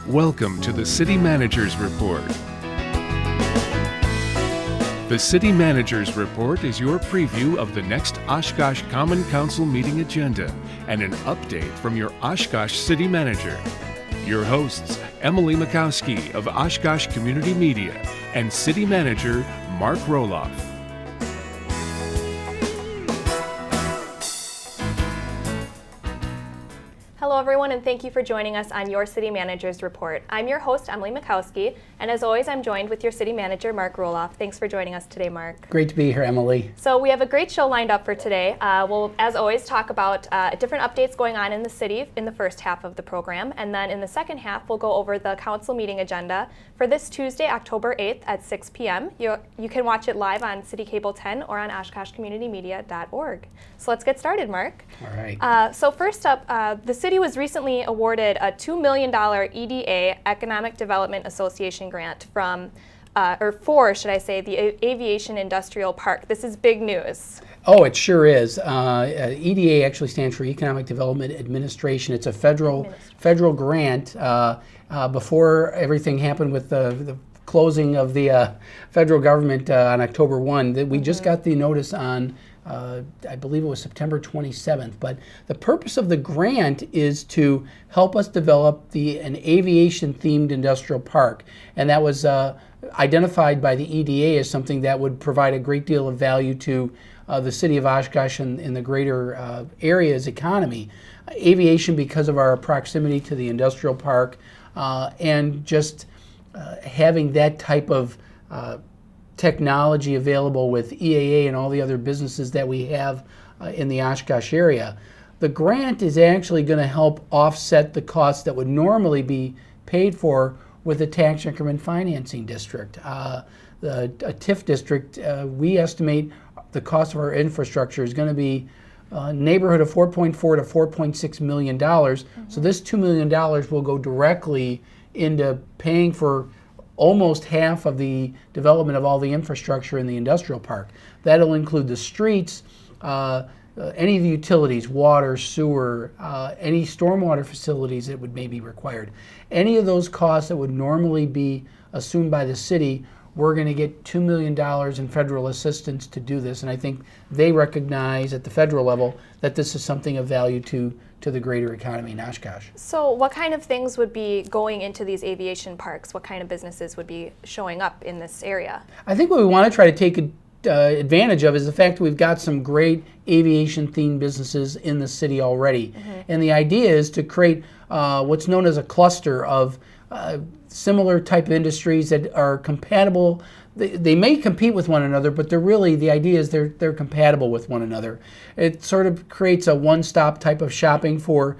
Welcome to the City Manager's Report. The City Manager's Report is your preview of the next Oshkosh Common Council meeting agenda and an update from your Oshkosh City Manager. Your hosts, Emily Mikowski of Oshkosh Community Media and City Manager Mark Roloff. Hello everyone, and thank you for joining us on your City Manager's Report. I'm your host, Emily Mikowski, and as always, I'm joined with your City Manager, Mark Roloff. Thanks for joining us today, Mark. Great to be here, Emily. So we have a great show lined up for today. We'll, as always, talk about different updates going on in the city in the first half of the program, and then in the second half, we'll go over the council meeting agenda for this Tuesday, October 8th at 6 p.m. You can watch it live on City Cable 10 or on OshkoshCommunityMedia.org. So let's get started, Mark. All right. So first up, the city was recently awarded a $2 million EDA, Economic Development Association grant for the Aviation Industrial Park. This is big news. Oh, it sure is. EDA actually stands for Economic Development Administration. It's a federal grant. Before everything happened with the closing of the federal government on October 1, that we just got the notice on I believe it was September 27th, but the purpose of the grant is to help us develop an aviation-themed industrial park, and that was identified by the EDA as something that would provide a great deal of value to the city of Oshkosh and the greater area's economy. Aviation, because of our proximity to the industrial park, and just having that type of technology available with EAA and all the other businesses that we have in the Oshkosh area. The grant is actually going to help offset the costs that would normally be paid for with a tax increment financing district. A TIF district, we estimate the cost of our infrastructure is going to be neighborhood of $4.4 to $4.6 million. So this $2 million will go directly into paying for almost half of the development of all the infrastructure in the industrial park. That'll include the streets, any of the utilities, water, sewer, any stormwater facilities that would maybe be required. Any of those costs that would normally be assumed by the city, we're going to get $2 million in federal assistance to do this. And I think they recognize at the federal level that this is something of value to the greater economy in Oshkosh. So what kind of things would be going into these aviation parks? What kind of businesses would be showing up in this area? I think what we want to try to take advantage of is the fact that we've got some great aviation-themed businesses in the city already. And the idea is to create what's known as a cluster of similar type of industries that are compatible. They may compete with one another, but the idea is they're compatible with one another. It sort of creates a one-stop type of shopping for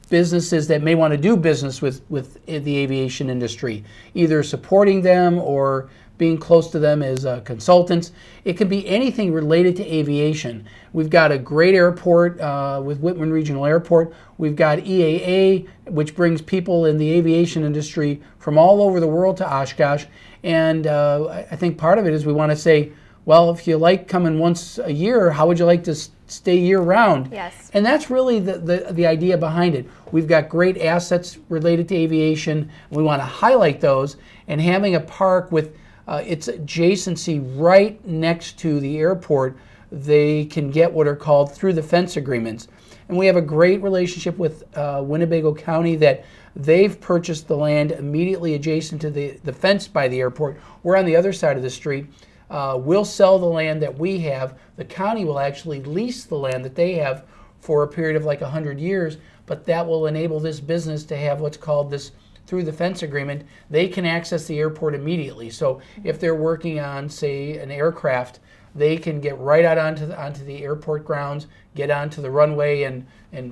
businesses that may want to do business with the aviation industry, either supporting them or being close to them as consultants. It could be anything related to aviation. We've got a great airport with Whitman Regional Airport. We've got EAA, which brings people in the aviation industry from all over the world to Oshkosh. And I think part of it is we want to say, well, if you like coming once a year, how would you like to stay year-round? Yes. And that's really the idea behind it. We've got great assets related to aviation. We want to highlight those, and having a park with its adjacency right next to the airport, they can get what are called through-the-fence agreements. And we have a great relationship with Winnebago County that they've purchased the land immediately adjacent to the fence by the airport. We're on the other side of the street. We'll sell the land that we have. The county will actually lease the land that they have for a period of like 100 years, but that will enable this business to have what's called this through the fence agreement. They can access the airport immediately. So if they're working on, say, an aircraft, they can get right out onto the airport grounds, get onto the runway and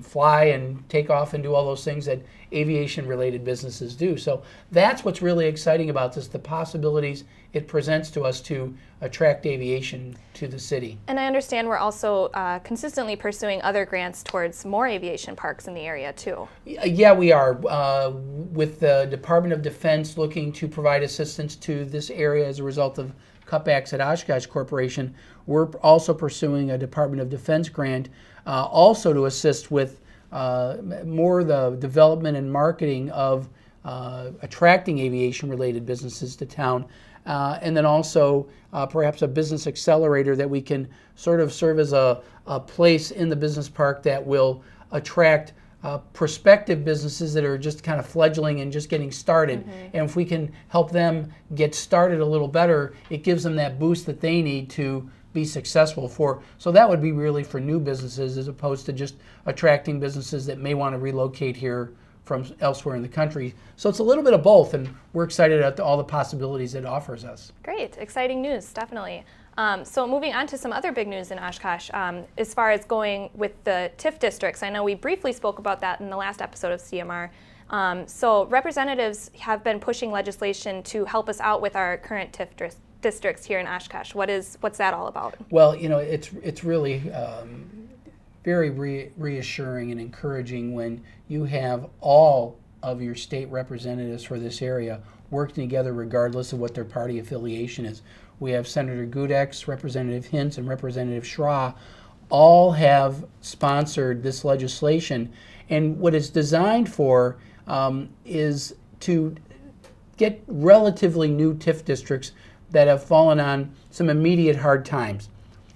fly and take off and do all those things that aviation-related businesses do. So that's what's really exciting about this, the possibilities it presents to us to attract aviation to the city. And I understand we're also consistently pursuing other grants towards more aviation parks in the area, too. Yeah, we are. With the Department of Defense looking to provide assistance to this area as a result of cutbacks at Oshkosh Corporation, we're also pursuing a Department of Defense grant also to assist with more the development and marketing of attracting aviation-related businesses to town, and then also perhaps a business accelerator that we can sort of serve as a place in the business park that will attract prospective businesses that are just kind of fledgling and just getting started. And if we can help them get started a little better, it gives them that boost that they need to be successful for. So that would be really for new businesses as opposed to just attracting businesses that may want to relocate here from elsewhere in the country. So it's a little bit of both, and we're excited at all the possibilities it offers us. Great, exciting news, definitely. So moving on to some other big news in Oshkosh, as far as going with the TIF districts, I know we briefly spoke about that in the last episode of CMR. So representatives have been pushing legislation to help us out with our current TIF districts here in Oshkosh. What's that all about? Well, it's really very reassuring and encouraging when you have all of your state representatives for this area working together regardless of what their party affiliation is. We have Senator Gudex, Representative Hintz, and Representative Schra all have sponsored this legislation. And what it's designed for is to get relatively new TIF districts that have fallen on some immediate hard times.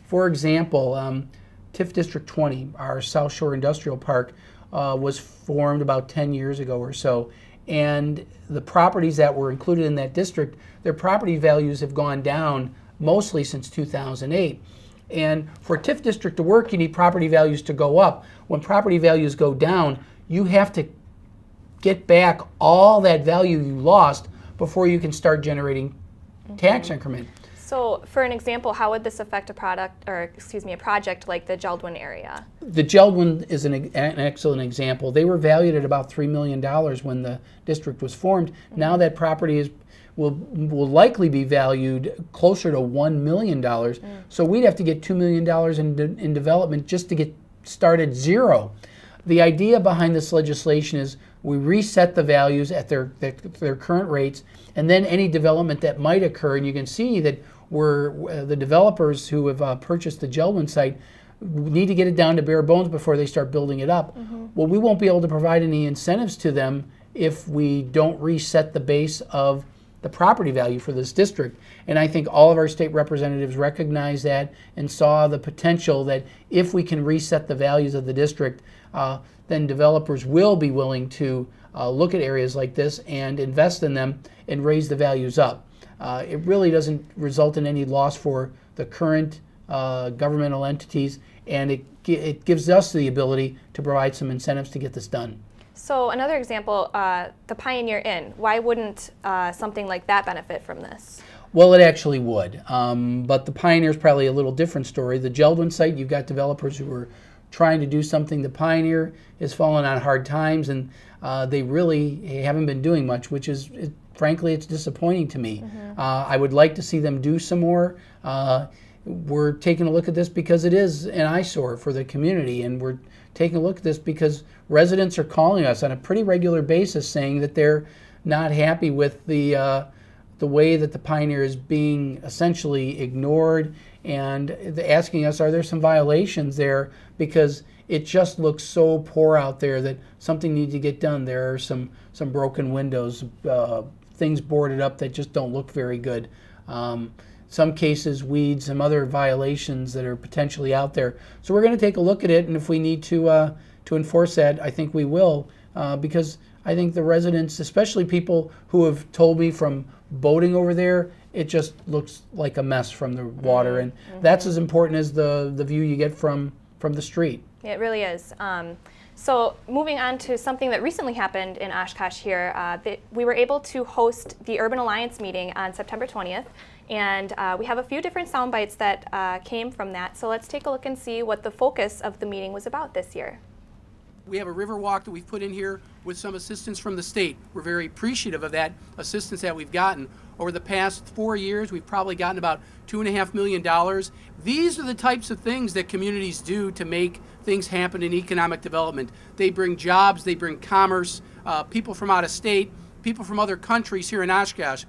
For example, TIF District 20, our South Shore Industrial Park, was formed about 10 years ago or so. And the properties that were included in that district, their property values have gone down mostly since 2008. And for a TIF district to work, you need property values to go up. When property values go down, you have to get back all that value you lost before you can start generating tax increment. So, for an example, how would this affect a project like the Geldwin area? The Geldwin is an excellent example. They were valued at about $3 million when the district was formed. Now that property will likely be valued closer to $1 million. So we'd have to get $2 million in development just to get started zero. The idea behind this legislation is we reset the values at their current rates, and then any development that might occur, and you can see that the developers who have purchased the Geldwin site need to get it down to bare bones before they start building it up. Well, we won't be able to provide any incentives to them if we don't reset the base of the property value for this district. And I think all of our state representatives recognize that and saw the potential that if we can reset the values of the district, then developers will be willing to look at areas like this and invest in them and raise the values up. It really doesn't result in any loss for the current governmental entities, and it gives us the ability to provide some incentives to get this done. So another example, the Pioneer Inn. Why wouldn't something like that benefit from this? Well, it actually would, but the Pioneer is probably a little different story. The Geldwin site, you've got developers who are trying to do something. The Pioneer has fallen on hard times, and they really haven't been doing much, which is, frankly, it's disappointing to me. I would like to see them do some more. We're taking a look at this because it is an eyesore for the community, and we're taking a look at this because residents are calling us on a pretty regular basis saying that they're not happy with the way that the Pioneer is being essentially ignored, and asking us, are there some violations there, because it just looks so poor out there that something needs to get done. There are some broken windows, things boarded up that just don't look very good. Some cases, weeds, some other violations that are potentially out there. So we're going to take a look at it, and if we need to enforce that, I think we will, because I think the residents, especially people who have told me from boating over there, it just looks like a mess from the water, and that's as important as the view you get from the street. It really is. So moving on to something that recently happened in Oshkosh here, we were able to host the Urban Alliance meeting on September 20th, and we have a few different sound bites that came from that. So let's take a look and see what the focus of the meeting was about this year. We have a river walk that we've put in here with some assistance from the state. We're very appreciative of that assistance that we've gotten. Over the past 4 years, we've probably gotten about $2.5 million. These are the types of things that communities do to make things happen in economic development. They bring jobs, they bring commerce, people from out of state, people from other countries here in Oshkosh.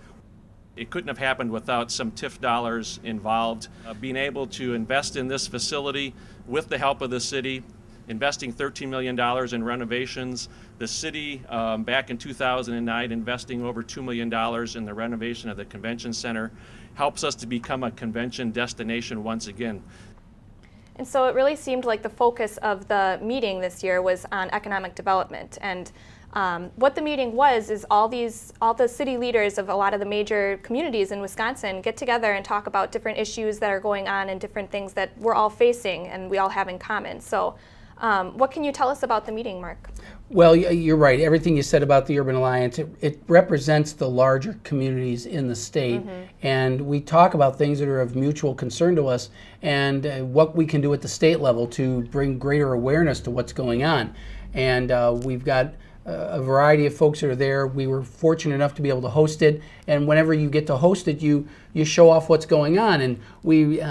It couldn't have happened without some TIF dollars involved. Being able to invest in this facility with the help of the city investing $13 million in renovations. The city, back in 2009, investing over $2 million in the renovation of the convention center, helps us to become a convention destination once again. And so it really seemed like the focus of the meeting this year was on economic development. And what the meeting was is all the city leaders of a lot of the major communities in Wisconsin get together and talk about different issues that are going on and different things that we're all facing and we all have in common. So what can you tell us about the meeting, Mark? Well, you're right. Everything you said about the Urban Alliance, it represents the larger communities in the state. And we talk about things that are of mutual concern to us and what we can do at the state level to bring greater awareness to what's going on. And we've got a variety of folks that are there. We were fortunate enough to be able to host it. And whenever you get to host it, you show off what's going on. And we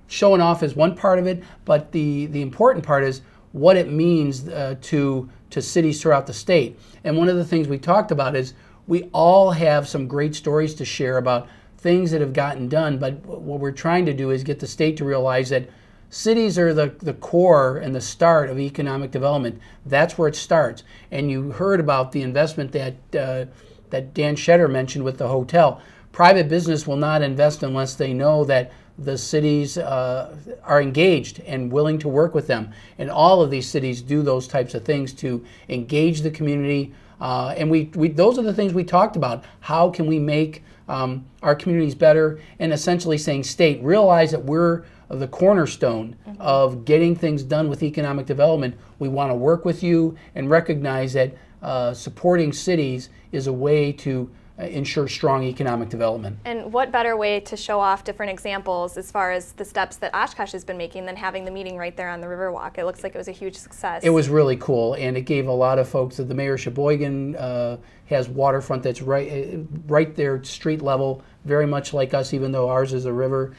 showing off is one part of it, but the important part is what it means to cities throughout the state. And one of the things we talked about is we all have some great stories to share about things that have gotten done, but what we're trying to do is get the state to realize that cities are the core and the start of economic development. That's where it starts. And you heard about the investment that Dan Shetter mentioned with the hotel. Private business will not invest unless they know that the cities are engaged and willing to work with them. And all of these cities do those types of things to engage the community. And we those are the things we talked about. How can we make our communities better? And essentially saying, state, realize that we're the cornerstone of getting things done with economic development. We want to work with you and recognize that supporting cities is a way to ensure strong economic development. And what better way to show off different examples as far as the steps that Oshkosh has been making than having the meeting right there on the Riverwalk? It looks like it was a huge success. It was really cool, and it gave a lot of folks that the Mayor Sheboygan has waterfront that's right there, street level, very much like us, even though ours is a river.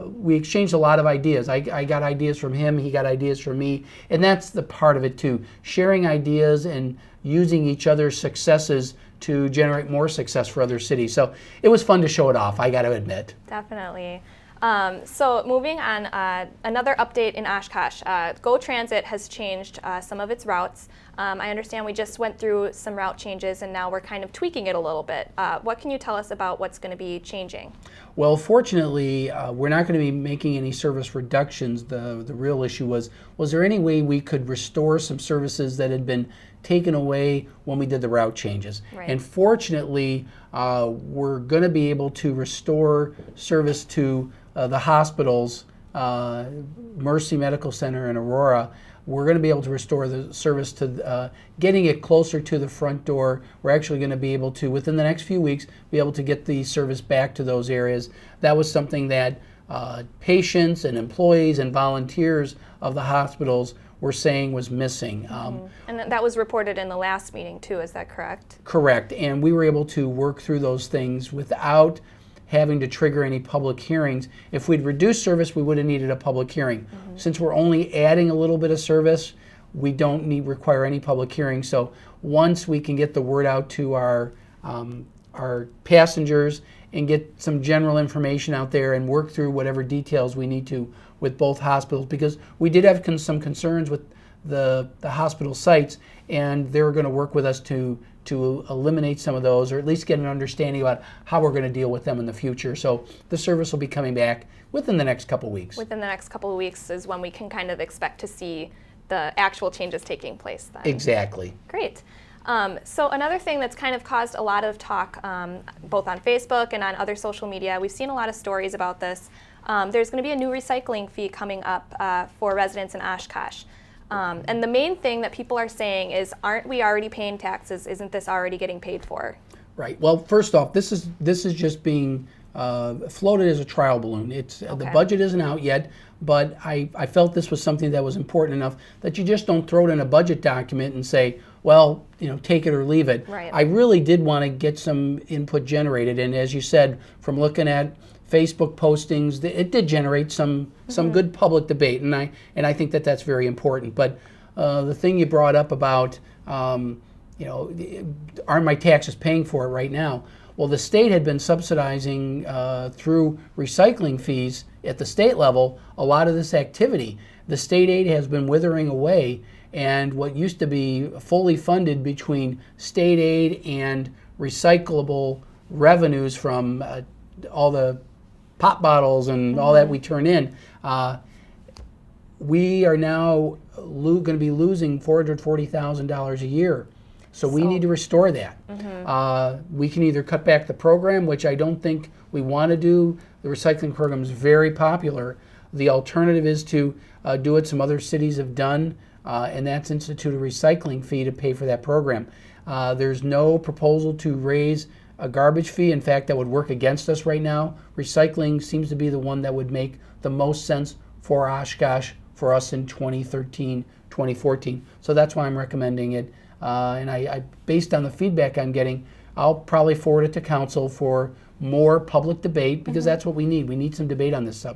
We exchanged a lot of ideas. I got ideas from him, he got ideas from me, and that's the part of it too. Sharing ideas and using each other's successes to generate more success for other cities. So it was fun to show it off, I got to admit. Definitely. So moving on, another update in Oshkosh. GO Transit has changed some of its routes. I understand we just went through some route changes and now we're kind of tweaking it a little bit. What can you tell us about what's going to be changing? Well, fortunately, we're not going to be making any service reductions. The real issue was there any way we could restore some services that had been taken away when we did the route changes? Right. And fortunately, we're going to be able to restore service to the hospitals, Mercy Medical Center in Aurora. We're going to be able to restore the service to getting it closer to the front door. We're actually going to be able to, within the next few weeks, be able to get the service back to those areas. That was something that patients and employees and volunteers of the hospitals were saying was missing. And that was reported in the last meeting too, is that correct? Correct, and we were able to work through those things without having to trigger any public hearings. If we'd reduced service, we would have needed a public hearing. Since we're only adding a little bit of service, we don't require any public hearing. So once we can get the word out to our passengers and get some general information out there and work through whatever details we need to with both hospitals, because we did have some concerns with the hospital sites, and they're going to work with us to eliminate some of those, or at least get an understanding about how we're going to deal with them in the future. So the service will be coming back within the next couple of weeks. Within the next couple of weeks is when we can kind of expect to see the actual changes taking place then. Exactly. Great. So another thing that's kind of caused a lot of talk, both on Facebook and on other social media, we've seen a lot of stories about this. There's going to be a new recycling fee coming up for residents in Oshkosh. And the main thing that people are saying is, aren't we already paying taxes? Isn't this already getting paid for? Right. Well, first off, this is just being floated as a trial balloon. It's Okay. The budget isn't out yet, but I felt this was something that was important enough that you just don't throw it in a budget document and say, well, take it or leave it. Right. I really did want to get some input generated, and as you said, from looking at Facebook postings, it did generate some good public debate, and I think that that's very important. But the thing you brought up about, aren't my taxes paying for it right now? Well, the state had been subsidizing through recycling fees at the state level a lot of this activity. the state aid has been withering away, and what used to be fully funded between state aid and recyclable revenues from all the pop bottles and all that we turn in, we are now going to be losing $440,000 a year. So we need to restore that. We can either cut back the program, which I don't think we want to do. The recycling program is very popular. The alternative is to do what some other cities have done, and that's institute a recycling fee to pay for that program. There's no proposal to raise a garbage fee. In fact, that would work against us right now. Recycling seems to be the one that would make the most sense for Oshkosh, for us in 2013, 2014. So that's why I'm recommending it. And I, based on the feedback I'm getting, I'll probably forward it to council for more public debate, because that's what we need. We need some debate on this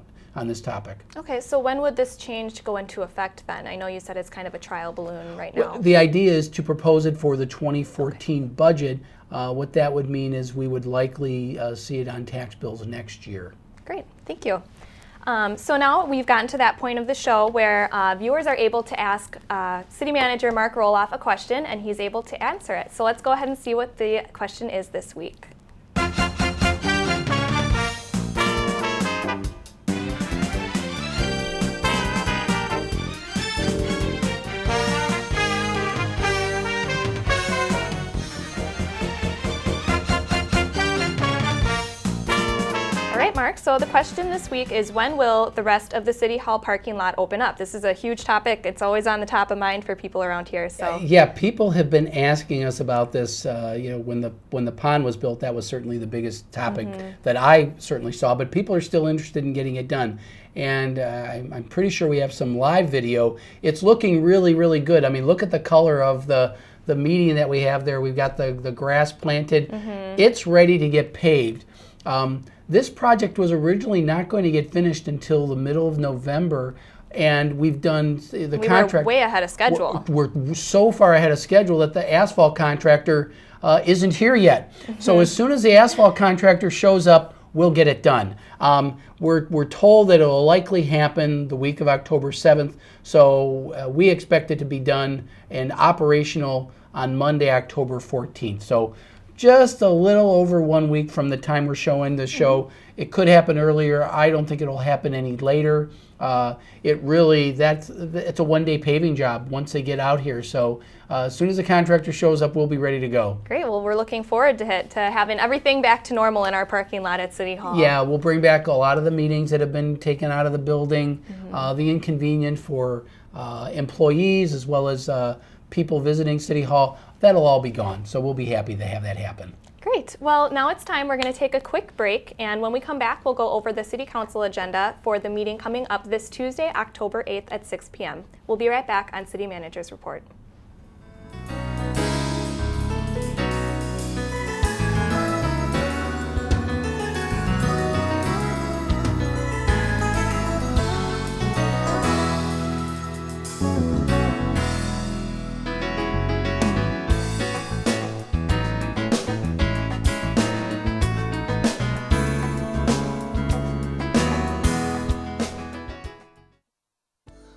topic. Okay, so when would this change go into effect then? I know you said it's kind of a trial balloon right now. Well, the idea is to propose it for the 2014 budget. What that would mean is we would likely see it on tax bills next year. Great, thank you. So now we've gotten to that point of the show where viewers are able to ask City Manager Mark Roloff a question, and he's able to answer it. So let's go ahead and see what the question is this week. Mark, so the question this week is, when will the rest of the City Hall parking lot open up? This is a huge topic. It's always on the top of mind for people around here. So yeah, people have been asking us about this. When the pond was built, that was certainly the biggest topic that I certainly saw. But people are still interested in getting it done, and I'm pretty sure we have some live video. It's looking really, really good. I mean, look at the color of the median that we have there. We've got the grass planted. It's ready to get paved. This project was originally not going to get finished until the middle of November, and we've done the contract. We're way ahead of schedule. We're so far ahead of schedule that the asphalt contractor isn't here yet. So as soon as the asphalt contractor shows up, we'll get it done. We're told that it will likely happen the week of October 7th, so we expect it to be done and operational on Monday, October 14th. So just a little over 1 week from the time we're showing the show. It could happen earlier. I don't think it'll happen any later. It's a one-day paving job once they get out here. So as soon as the contractor shows up, we'll be ready to go. Great. Well, we're looking forward to having everything back to normal in our parking lot at City Hall. Yeah, we'll bring back a lot of the meetings that have been taken out of the building, the inconvenience for employees as well as people visiting City Hall. That'll all be gone. So we'll be happy to have that happen. Great. Well, now it's time. We're going to take a quick break, and when we come back, we'll go over the City Council agenda for the meeting coming up this Tuesday, October 8th at 6 p.m. We'll be right back on City Manager's Report.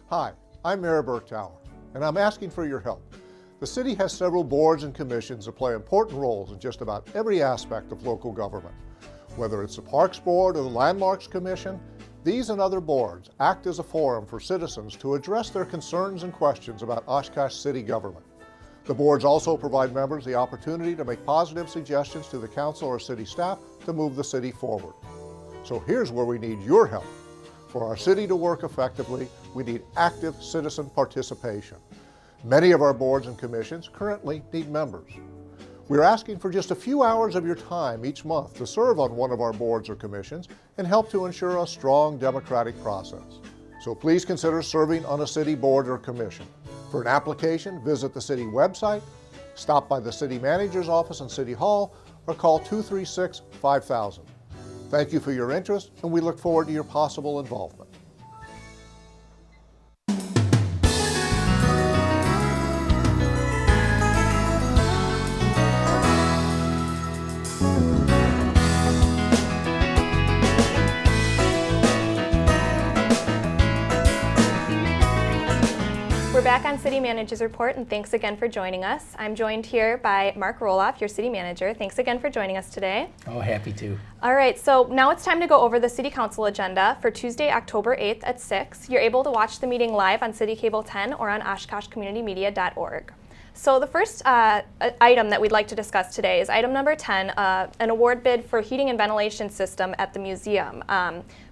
Hi, I'm Mayor Bergtauer, and I'm asking for your help. The city has several boards and commissions that play important roles in just about every aspect of local government. Whether it's the Parks Board or the Landmarks Commission, these and other boards act as a forum for citizens to address their concerns and questions about Oshkosh city government. The boards also provide members the opportunity to make positive suggestions to the council or city staff to move the city forward. So here's where we need your help. For our city to work effectively, we need active citizen participation. Many of our boards and commissions currently need members. We're asking for just a few hours of your time each month to serve on one of our boards or commissions and help to ensure a strong democratic process. So please consider serving on a city board or commission. For an application, visit the city website, stop by the city manager's office in City Hall, or call 236-5000. Thank you for your interest, and we look forward to your possible involvement. back on City Manager's Report, and thanks again for joining us. I'm joined here by Mark Roloff, your City Manager. Thanks again for joining us today. Oh, happy to. All right, so now it's time to go over the City Council agenda for Tuesday, October 8th at 6. You're able to watch the meeting live on City Cable 10 or on OshkoshCommunityMedia.org. So the first item that we'd like to discuss today is item number 10, an award bid for heating and ventilation system at the museum,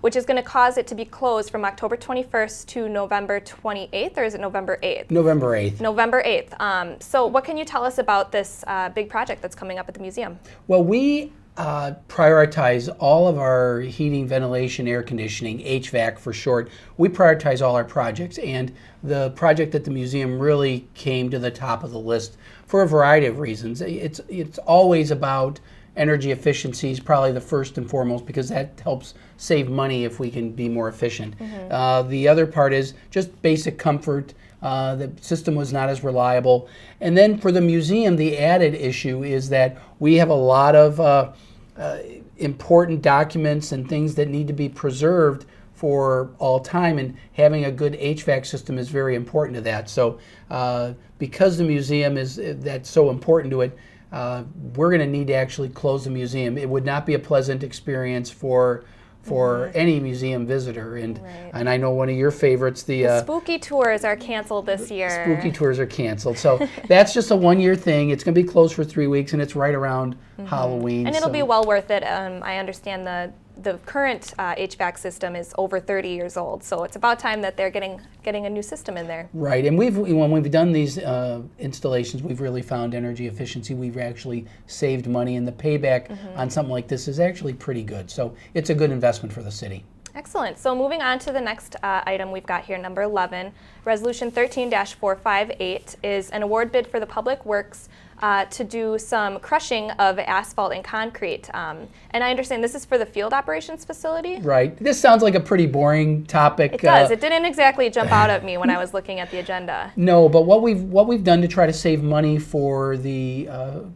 which is going to cause it to be closed from October 21st to November 28th, or is it November 8th? November 8th. November 8th. So what can you tell us about this big project that's coming up at the museum? Well, we prioritize all of our heating, ventilation, air conditioning, HVAC for short. We prioritize all our projects, and the project at the museum really came to the top of the list for a variety of reasons. It's always about energy efficiency is probably the first and foremost, because that helps save money if we can be more efficient. The other part is just basic comfort. The system was not as reliable. And then for the museum, the added issue is that we have a lot of important documents and things that need to be preserved for all time, and having a good HVAC system is very important to that. So because the museum that's so important to it, we're going to need to actually close the museum. It would not be a pleasant experience for any museum visitor, and I know one of your favorites, the spooky tours are canceled this year. Spooky tours are canceled, so that's just a one-year thing. It's going to be closed for 3 weeks, and it's right around Halloween. And it'll be well worth it. I understand the current HVAC system is over 30 years old, so it's about time that they're getting a new system in there. Right, and when we've done these installations, we've really found energy efficiency. We've actually saved money, and the payback on something like this is actually pretty good. So it's a good investment for the city. Excellent. So moving on to the next item we've got here, number 11, Resolution 13-458 is an award bid for the Public Works to do some crushing of asphalt and concrete. And I understand this is for the field operations facility? Right. This sounds like a pretty boring topic. It does. It didn't exactly jump out at me when I was looking at the agenda. No, but what we've done to try to save money for the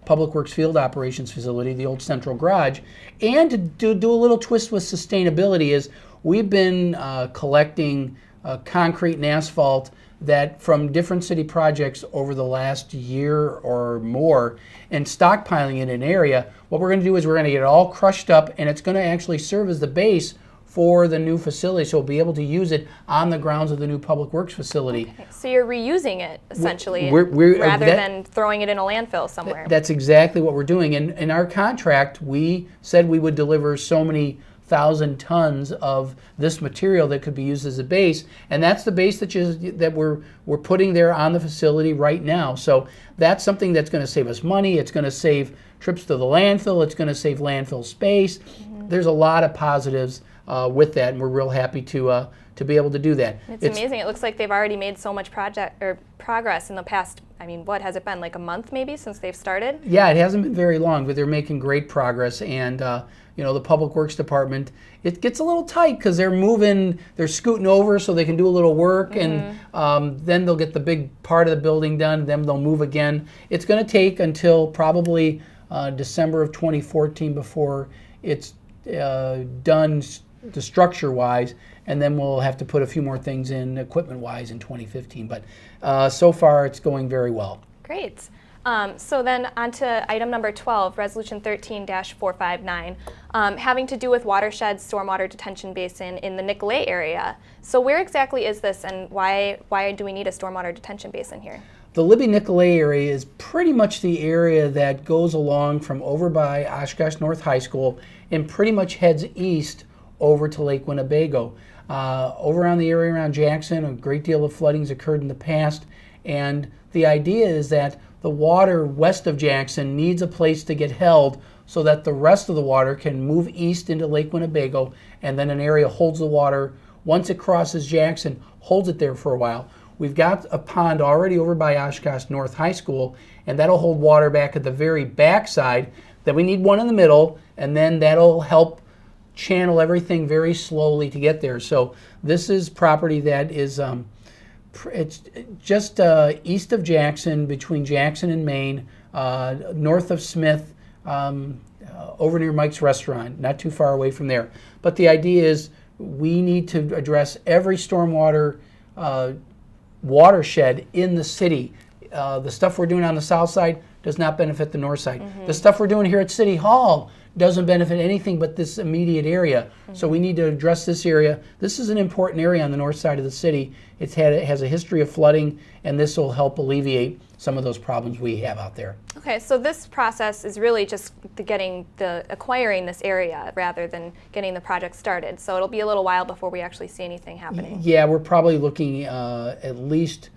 Public Works field operations facility, the old central garage, and to do a little twist with sustainability is we've been collecting concrete and asphalt that from different city projects over the last year or more and stockpiling in an area. What we're going to do is we're going to get it all crushed up, and it's going to actually serve as the base for the new facility, so we'll be able to use it on the grounds of the new Public Works facility. Okay. So you're reusing it, essentially, we're rather than throwing it in a landfill somewhere. That's exactly what we're doing. And in our contract, we said we would deliver so many 1,000 tons of this material that could be used as a base, and that's the base that we're putting there on the facility right now. So that's something that's going to save us money. It's going to save trips to the landfill. It's going to save landfill space. There's a lot of positives with that, and we're real happy to be able to do that. It's amazing. It looks like they've already made so much progress in the past. I mean, what has it been, like a month maybe since they've started? Yeah, it hasn't been very long, but they're making great progress. And the Public Works Department, it gets a little tight because they're scooting over so they can do a little work, and then they'll get the big part of the building done, then they'll move again. It's going to take until probably December of 2014 before it's done the structure-wise, and then we'll have to put a few more things in equipment-wise in 2015. But so far, it's going very well. Great. So then on to item number 12, Resolution 13-459, having to do with watersheds, stormwater detention basin in the Nicolay area. So where exactly is this, and why do we need a stormwater detention basin here? The Libby-Nicolay area is pretty much the area that goes along from over by Oshkosh North High School and pretty much heads east over to Lake Winnebago. Over around the area around Jackson, a great deal of flooding's occurred in the past, and the idea is that the water west of Jackson needs a place to get held so that the rest of the water can move east into Lake Winnebago, and then an area holds the water. Once it crosses Jackson, holds it there for a while. We've got a pond already over by Oshkosh North High School, and that'll hold water back at the very back side. Then we need one in the middle, and then that'll help channel everything very slowly to get there. So this is property that is it's just east of Jackson, between Jackson and Maine, north of Smith, over near Mike's Restaurant, not too far away from there. But the idea is we need to address every stormwater watershed in the city. The stuff we're doing on the south side does not benefit the north side. The stuff we're doing here at City Hall doesn't benefit anything but this immediate area. So we need to address this area. This is an important area on the north side of the city. It has a history of flooding, and this will help alleviate some of those problems we have out there. Okay, so this process is really just acquiring this area rather than getting the project started. So it'll be a little while before we actually see anything happening. Yeah, we're probably looking at least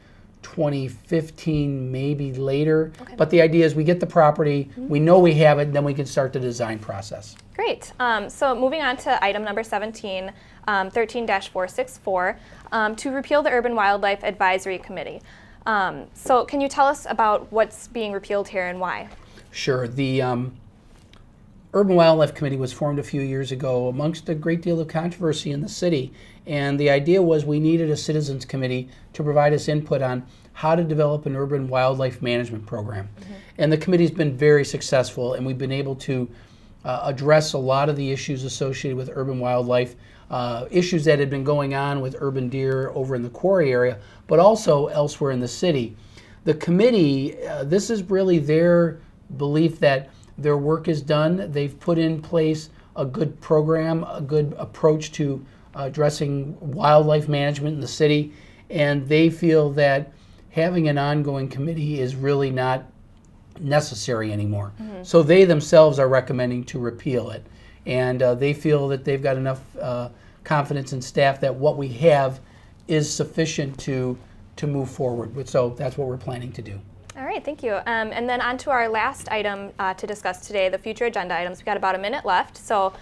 2015, maybe later. Okay. But the idea is we get the property, we know we have it, and then we can start the design process. Great. So moving on to item number 17, 13-464, to repeal the Urban Wildlife Advisory Committee. So can you tell us about what's being repealed here and why? Sure. The Urban Wildlife Committee was formed a few years ago amongst a great deal of controversy in the city. And the idea was we needed a citizens committee to provide us input on how to develop an urban wildlife management program. And the committee's been very successful, and we've been able to address a lot of the issues associated with urban wildlife, issues that had been going on with urban deer over in the quarry area, but also elsewhere in the city. The committee, this is really their belief that their work is done. They've put in place a good program, a good approach to addressing wildlife management in the city, and they feel that having an ongoing committee is really not necessary anymore. So they themselves are recommending to repeal it, and they feel that they've got enough confidence in staff that what we have is sufficient to move forward with. So that's what we're planning to do. All right, thank you. And then on to our last item to discuss today, the future agenda items. We've got about a minute left. So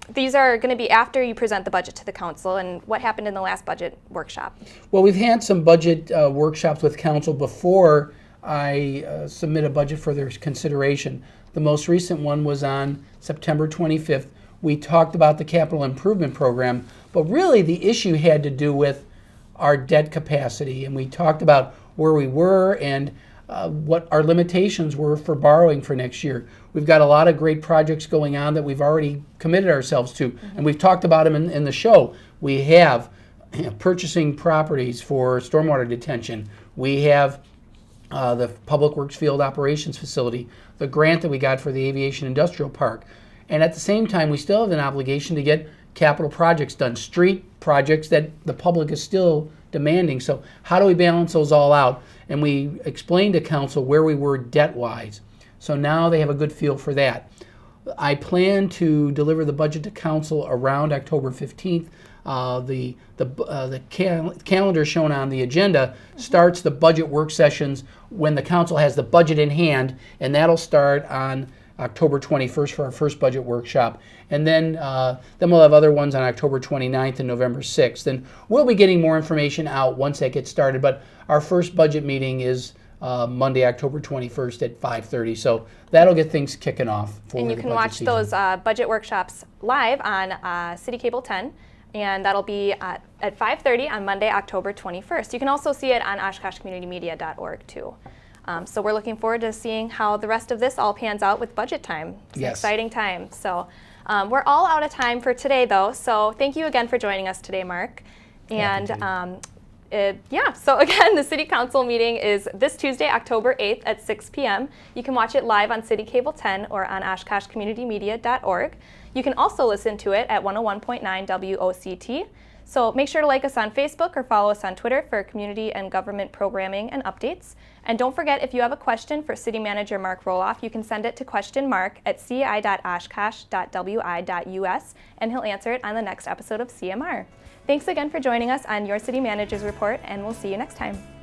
these are going to be after you present the budget to the council. And what happened in the last budget workshop? Well, we've had some budget workshops with council before I submit a budget for their consideration. The most recent one was on September 25th. We talked about the capital improvement program, but really the issue had to do with our debt capacity. And we talked about where we were and what our limitations were for borrowing for next year. We've got a lot of great projects going on that we've already committed ourselves to, and we've talked about them in the show. We have purchasing properties for stormwater detention. We have the Public Works Field Operations Facility, the grant that we got for the Aviation Industrial Park. And at the same time, we still have an obligation to get capital projects done, street projects that the public is still demanding. So how do we balance those all out? And we explained to council where we were debt-wise. So now they have a good feel for that. I plan to deliver the budget to council around October 15th. The calendar shown on the agenda starts the budget work sessions when the council has the budget in hand, and that'll start on October 21st for our first budget workshop. And then we'll have other ones on October 29th and November 6th. And we'll be getting more information out once that gets started, but our first budget meeting is Monday, October 21st at 5:30. So that'll get things kicking off for And you the can budget watch season. those budget workshops live on City Cable 10, and that'll be at 5:30 on Monday, October 21st. You can also see it on OshkoshCommunityMedia.org too. So we're looking forward to seeing how the rest of this all pans out with budget time. It's an exciting time. So we're all out of time for today, though. So thank you again for joining us today, Mark. And so again, the City Council meeting is this Tuesday, October 8th at 6 p.m. You can watch it live on City Cable 10 or on OshkoshCommunityMedia.org. You can also listen to it at 101.9 WOCT. So make sure to like us on Facebook or follow us on Twitter for community and government programming and updates. And don't forget, if you have a question for City Manager Mark Roloff, you can send it to questionmark@ci.oshkosh.wi.us, and he'll answer it on the next episode of CMR. Thanks again for joining us on Your City Manager's Report, and we'll see you next time.